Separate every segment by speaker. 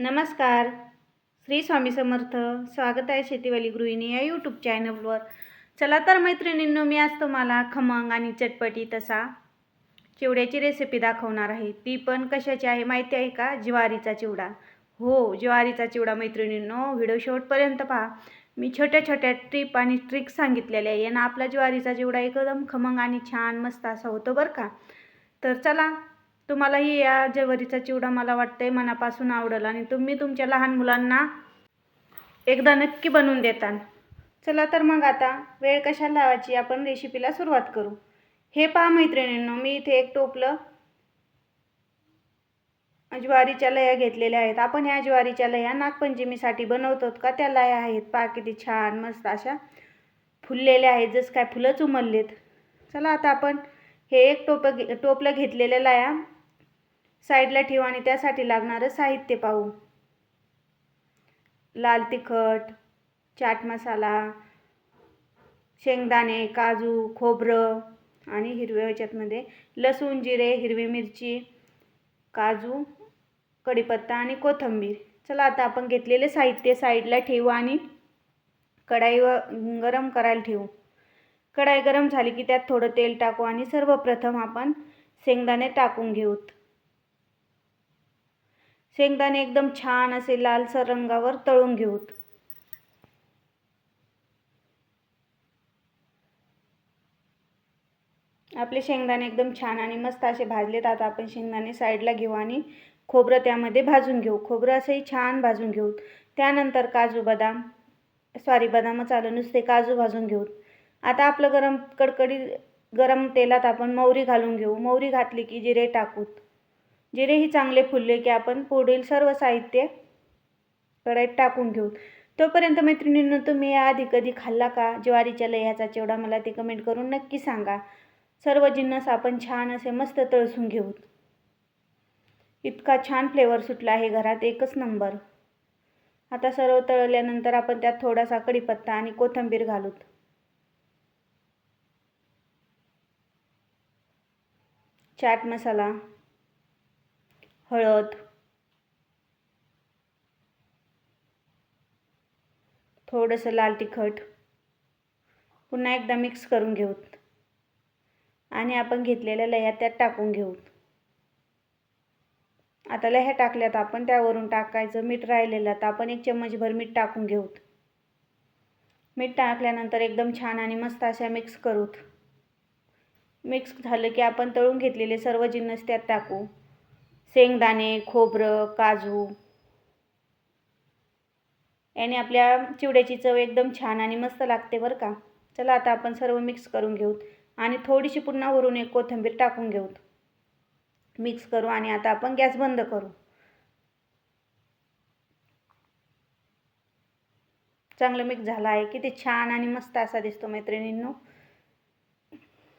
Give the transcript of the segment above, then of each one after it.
Speaker 1: नमस्कार. श्री स्वामी समर्थ. स्वागत आहे शेतीवाली गृहिणी या यूट्यूब चॅनलवर. चला तर मैत्रिणींनो, मी आज तुम्हाला खमंग आणि चटपटी तसा चिवड्याची रेसिपी दाखवणार आहे. ती पण कशाची आहे माहिती आहे का? ज्वारीचा चिवडा. हो, ज्वारीचा चिवडा मैत्रिणींनो, व्हिडिओ शेवटपर्यंत पहा. मी छोट्या छोट्या टिप आणि ट्रिक्स सांगितलेल्या आहे यानं आपला ज्वारीचा चिवडा एकदम खमंग आणि छान मस्त असा होतो बरं का. तर चला, तुम्हालाही या ज्वारीचा चिवडा मला वाटतंय मनापासून आवडेल आणि तुम्ही तुमच्या लहान मुलांना एकदा नक्की बनवून देताल. चला तर मग आता वेळ कशाला लावायची, आपण रेसिपीला सुरुवात करू. हे पहा मैत्रिणींनो, मी इथे एक टोपलं ज्वारीच्या लया घेतलेल्या आहेत. आपण ह्या ज्वारीच्या लया नागपंचमीसाठी बनवतो का त्या लया आहेत. पहा किती छान मस्त अशा फुललेल्या आहेत, जसं काय फुलंच उमललेत. चला आता आपण हे एक टोपलं घेतलेलं लया साईडला ठेवू आणि त्यासाठी लागणारं साहित्य पाहू. लाल तिखट, चाट मसाला, शेंगदाणे, काजू, खोबरं आणि हिरव्या ह्याच्यातमध्ये लसूण, जिरे, हिरवी मिरची, काजू, कढीपत्ता आणि कोथिंबीर. चला आता आपण घेतलेले साहित्य साईडला ठेवू आणि कढाई गरम करायला ठेवू. कढाई गरम झाली की त्यात थोडं तेल टाकू आणि सर्वप्रथम आपण शेंगदाणे टाकून घेऊत. शेंगदाणे एकदम छान असे लालसर रंगावर तळून घेऊत. आपले शेंगदाणे एकदम छान आणि मस्त असे भाजलेत. आता आपण शेंगदाणे साईडला घेऊ आणि खोबरं त्यामध्ये भाजून घेऊ. खोबरं असंही छान भाजून घेऊ. त्यानंतर बदामच आलं, नुसते काजू भाजून घेऊ. आता आपलं गरम तेलात आपण मोहरी घालून घेऊ. मोहरी घातली की जिरे टाकूत. जिरेही चांगले फुलले की आपण पुढील सर्व साहित्य कढईत टाकून घेऊ. तोपर्यंत मैत्रिणींनो, तुम्ही याआधी कधी खाल्ला का ज्वारीच्या लह्याचा चिवडा? मला ते कमेंट करून नक्की सांगा. सर्व जिन्नस आपण छान असे मस्त तळसून घेऊ. इतका छान फ्लेवर सुटला आहे घरात, एकच नंबर. आता सर्व तळल्यानंतर आपण त्यात थोडासा कढीपत्ता आणि कोथिंबीर घालूत. चाट मसाला, हळद, थोडंसं लाल तिखट पुन्हा एकदा मिक्स करून घेऊत आणि आपण घेतलेल्या लह्या त्यात टाकून घेऊ. आता लह्या टाकल्यात आपण त्यावरून टाकायचं मीठ राहिलेलं, तर आपण 1 चम्मचभर मीठ टाकून घेऊत. मीठ टाकल्यानंतर एकदम छान आणि मस्त अशा मिक्स करूत. मिक्स झालं की आपण तळून घेतलेले सर्व जिन्नस त्यात टाकू. शेंगदाणे, खोबरं, काजू याने आपल्या चिवड्याची चव एकदम छान आणि मस्त लागते बरं का. चला आता आपण सर्व मिक्स करून घेऊ आणि थोडीशी पुन्हा वरून एक कोथिंबीर टाकून घेऊ. मिक्स करू आणि आता आपण गॅस बंद करू. चांगलं मिक्स झालं आहे. किती छान आणि मस्त असा दिसतो मैत्रिणींनो.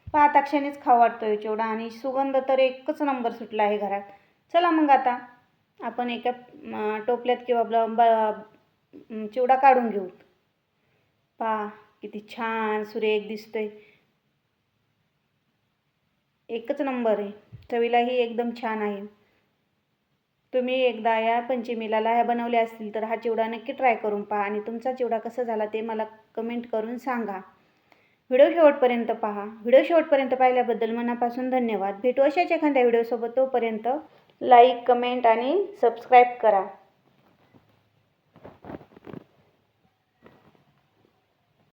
Speaker 1: पाहता क्षणीच खाऊ वाटतोय चिवडा आणि सुगंध तर एकच नंबर सुटला आहे घरात. चला मग आता आपण एका टोपल्यात किंवा चिवडा काढून घेऊ. पहा किती छान सुरेख दिसतोय, एकच नंबर आहे. चवीलाही एकदम छान आहे. तुम्ही एकदा या पंचमीला लह्या बनवल्या असतील तर हा चिवडा नक्की ट्राय करून पहा आणि तुमचा चिवडा कसा झाला ते मला कमेंट करून सांगा. व्हिडिओ शेवटपर्यंत पहा. व्हिडिओ शेवटपर्यंत पाहिल्याबद्दल मनापासून धन्यवाद. भेटू अशाच एखाद्या व्हिडिओसोबत. तोपर्यंत लाईक, कमेंट आणि सबस्क्राईब करा.